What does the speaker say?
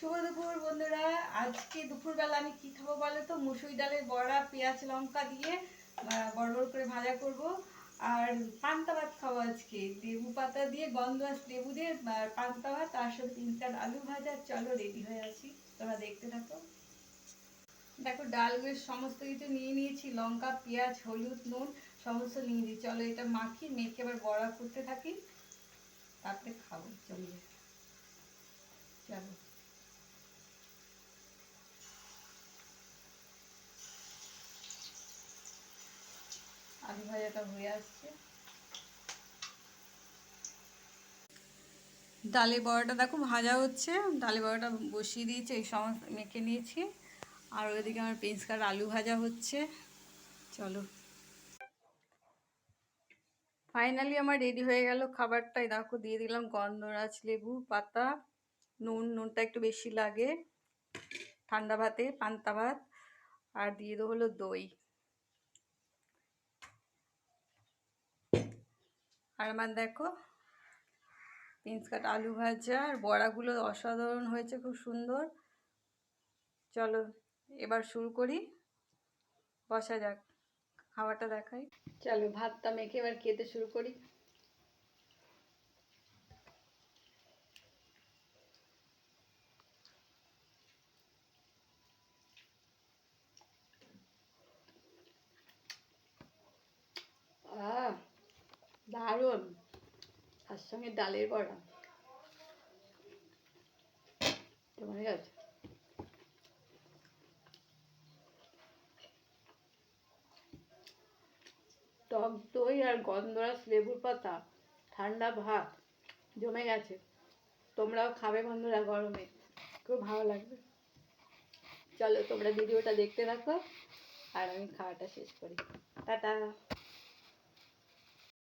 শুভ দুপুর বন্ধুরা। আজকে দুপুরবেলা আমি কি খাবো বলো তো? মুসুরি ডালের বড়া পেঁয়াজ লঙ্কা দিয়ে বড় বড় করে ভাজা করব। আর পান্তা ভাত খাবো আজকে, লেবু পাতা দিয়ে, গন্ধরাজ লেবু দিয়ে পান্তা ভাত, তার সাথে 3 আলু ভাজা। চলো রেডি হয়ে আছি, তোমরা দেখতে থাকো। দেখো ডালগুলো সমস্ত কিছু নিয়ে নিয়েছি, লঙ্কা পেঁয়াজ হলুদ নুন সমস্ত নিয়ে নিয়েছি। চলো এটা মেখে এবার বড়া করতে থাকি, তারপরে খাবো। চলো চলো। আলু ভাজাটা হয়ে আসছে। ডালের বড়াটা দেখো ভাজা হচ্ছে, ডালের বড়াটা বসিয়ে দিয়েছি, এই সমস্ত মেখে নিয়েছি। আর ওইদিকে আমার পেঁয়াজ আলু ভাজা হচ্ছে। চলো, ফাইনালি আমার রেডি হয়ে গেল খাবারটাই। দেখো দিয়ে দিলাম গন্ধরাজ লেবু পাতা, নুনটা একটু বেশি লাগে ঠান্ডা ভাতে, পান্তা ভাত। আর দিয়ে দেবো হলো দই। আর আমার দেখো আলু ভাজা আর বড়াগুলো অসাধারণ হয়েছে, খুব সুন্দর। চলো এবার শুরু করি, বসা যাক, খাওয়াটা দেখাই। চলো ভাতটা মেখে এবার খেতে শুরু করি। দারুণ, তার সঙ্গে ডালের বড়া, কেমন গেছে? টক দই আর গন্ধরাজ লেবুর পাতা, ঠান্ডা ভাত, জমে গেছে। তোমরাও খাবে বন্ধুরা গরমে, খুব ভালো লাগবে। চলো তোমরা ভিডিওটা দেখতে থাকো আর আমি খাওয়াটা শেষ করি। টাটা।